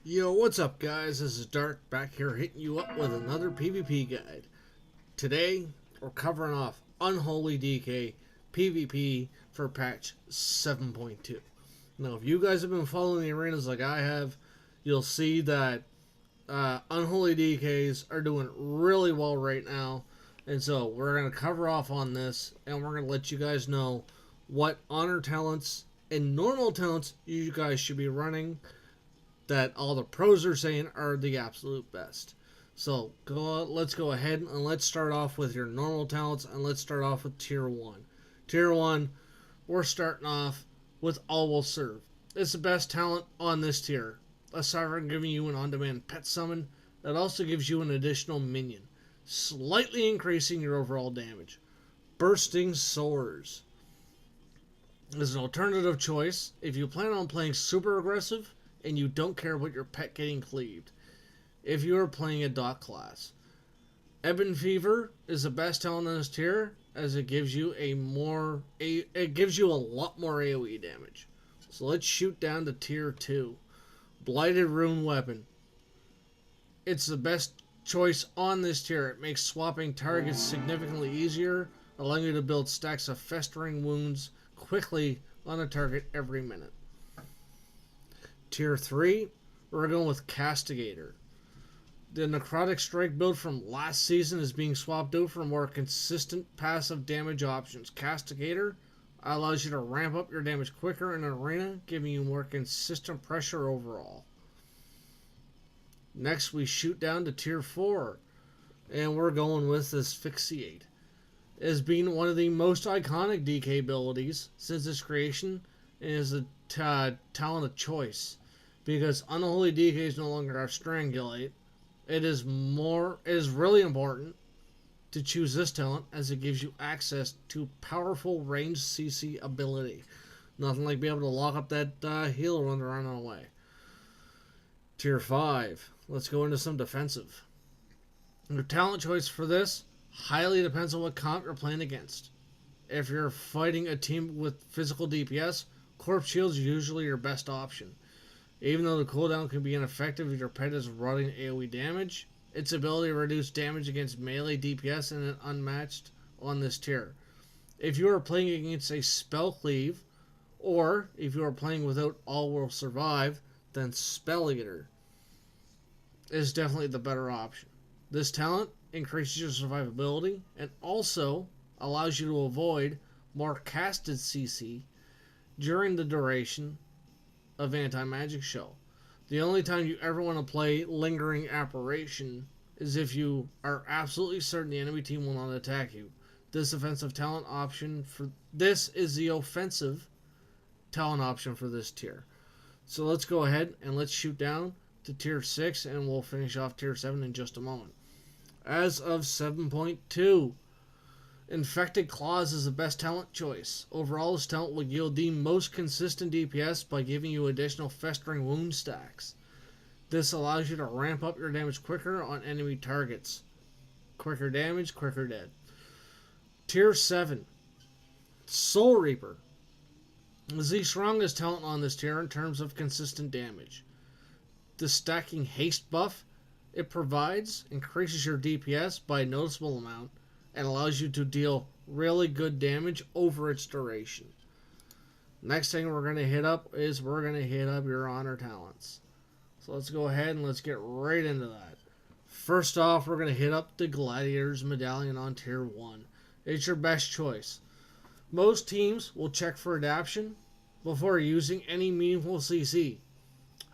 Yo, what's up, guys? This is Dark back here hitting you up with another PvP guide. Today, we're covering off Unholy DK PvP for patch 7.2. Now, if you guys have been following the arenas like I have, you'll see that Unholy DKs are doing really well right now. And so, we're going to cover off on this, and we're going to let you guys know what honor talents and normal talents you guys should be running that all the pros are saying are the absolute best. So let's go ahead and let's start off with your normal talents, and let's start off with tier 1. Tier 1, we're starting off with All Will Serve. It's the best talent on this tier. Aside from giving you an on-demand pet summon, it also gives you an additional minion, slightly increasing your overall damage. Bursting Sores is an alternative choice if you plan on playing super aggressive and you don't care about your pet getting cleaved, if you are playing a dot class. Ebon Fever is the best talent in this tier, as it gives you a lot more AoE damage. So let's shoot down to tier 2. Blighted Rune Weapon. It's the best choice on this tier. It makes swapping targets significantly easier, allowing you to build stacks of festering wounds quickly on a target every minute. Tier 3, we're going with Castigator. The Necrotic Strike build from last season is being swapped out for more consistent passive damage options. Castigator allows you to ramp up your damage quicker in an arena, giving you more consistent pressure overall. Next, we shoot down to tier 4, and we're going with Asphyxiate. As being one of the most iconic DK abilities since its creation, and is a talent of choice, because Unholy DKs no longer have Strangulate. It is really important to choose this talent, as it gives you access to powerful ranged CC ability. Nothing like being able to lock up that healer when they're running away. Tier 5. Let's go into some defensive. Your talent choice for this highly depends on what comp you're playing against. If you're fighting a team with physical DPS, Corpse Shield is usually your best option. Even though the cooldown can be ineffective if your pet is running AoE damage, its ability to reduce damage against melee DPS is unmatched on this tier. If you are playing against a Spell Cleave, or if you are playing without All Will Survive, then Spell Eater is definitely the better option. This talent increases your survivability and also allows you to avoid more casted CC during the duration of Anti-Magic Show. The only time you ever want to play Lingering Apparition is if you are absolutely certain the enemy team will not attack you. This offensive talent option for this is the offensive talent option for this tier. So let's go ahead and let's shoot down to tier 6, and we'll finish off tier 7 in just a moment. As of 7.2, Infected Claws is the best talent choice. Overall, this talent will yield the most consistent DPS by giving you additional festering wound stacks. This allows you to ramp up your damage quicker on enemy targets. Quicker damage, quicker dead. Tier 7, Soul Reaper is the strongest talent on this tier in terms of consistent damage. The stacking haste buff it provides increases your DPS by a noticeable amount and allows you to deal really good damage over its duration. Next thing we're going to hit up is your honor talents. So let's go ahead and let's get right into that. First off, we're going to hit up the Gladiator's Medallion on tier 1. It's your best choice. Most teams will check for adaptation before using any meaningful CC.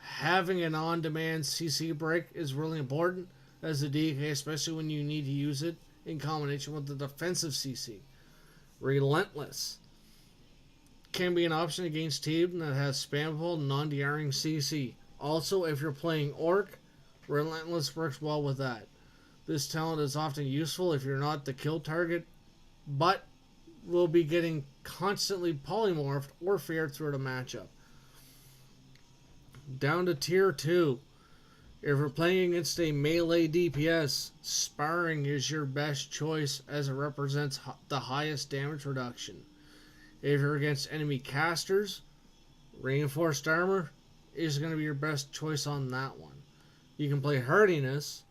Having an on-demand CC break is really important as a DK, especially when you need to use it in combination with the defensive CC. Relentless can be an option against team that has spammable, non-dearring CC. Also, if you're playing Orc, Relentless works well with that. This talent is often useful if you're not the kill target, but will be getting constantly polymorphed or feared through the matchup. Down to tier 2. If you're playing against a melee DPS, Sparring is your best choice as it represents the highest damage reduction. If you're against enemy casters, Reinforced Armor is going to be your best choice on that one. You can play hardiness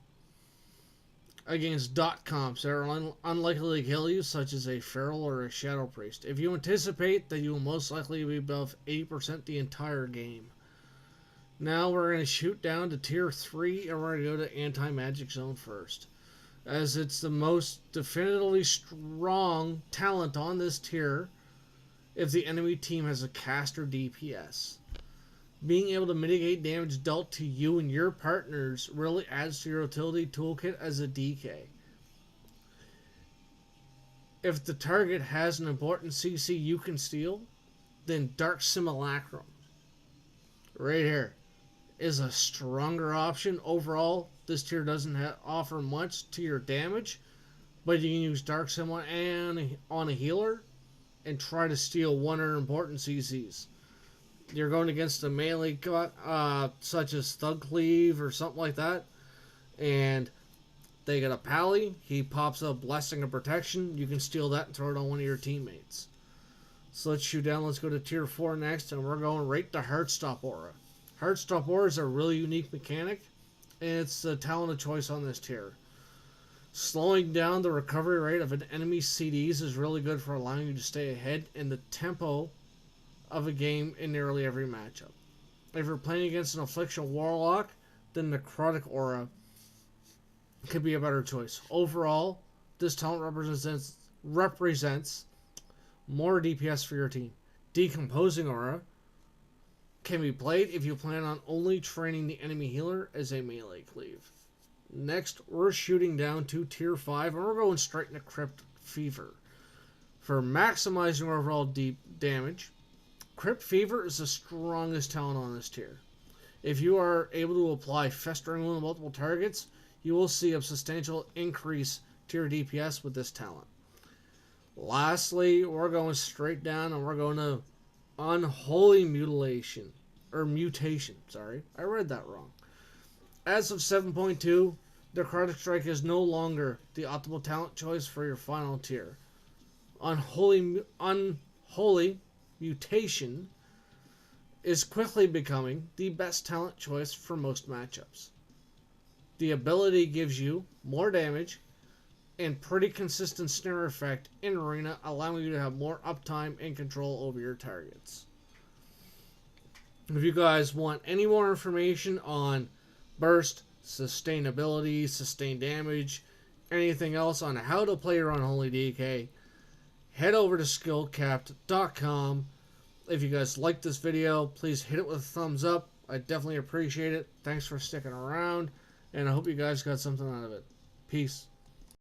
against dot comps that are unlikely to kill you, such as a feral or a shadow priest, if you anticipate that you will most likely be above 80% the entire game. Now we're going to shoot down to tier 3 and we're going to go to anti-magic zone first, as it's the most definitively strong talent on this tier if the enemy team has a caster DPS. Being able to mitigate damage dealt to you and your partners really adds to your utility toolkit as a DK. If the target has an important CC you can steal, then Dark Simulacrum, right here, is a stronger option. Overall, this tier doesn't offer much to your damage, but you can use Dark Sim on a healer and try to steal one or important CCs. You're going against a melee cut, such as Thug Cleave or something like that, and they get a pally, he pops a Blessing of Protection, you can steal that and throw it on one of your teammates. So let's shoot down, let's go to tier 4 next, and we're going right to Heartstop Aura. Heartstop Aura is a really unique mechanic, and it's the talent of choice on this tier. Slowing down the recovery rate of an enemy's CDs is really good for allowing you to stay ahead in the tempo of a game in nearly every matchup. If you're playing against an Affliction Warlock, then Necrotic Aura could be a better choice. Overall, this talent represents more DPS for your team. Decomposing Aura can be played if you plan on only training the enemy healer as a melee cleave. Next, we're shooting down to tier 5 and we're going straight into Crypt Fever. For maximizing overall deep damage, Crypt Fever is the strongest talent on this tier. If you are able to apply Festering Wound on multiple targets, you will see a substantial increase to your DPS with this talent. Lastly, we're going straight down and we're going to Unholy Mutation. Sorry. I read that wrong. As of 7.2, Necrotic Strike is no longer the optimal talent choice for your final tier. Unholy Mutation is quickly becoming the best talent choice for most matchups. The ability gives you more damage and pretty consistent snare effect in arena, allowing you to have more uptime and control over your targets. If you guys want any more information on burst, sustainability, sustained damage, anything else on how to play your Unholy DK, head over to skillcapped.com. If you guys like this video, please hit it with a thumbs up. I definitely appreciate it. Thanks for sticking around, and I hope you guys got something out of it. Peace.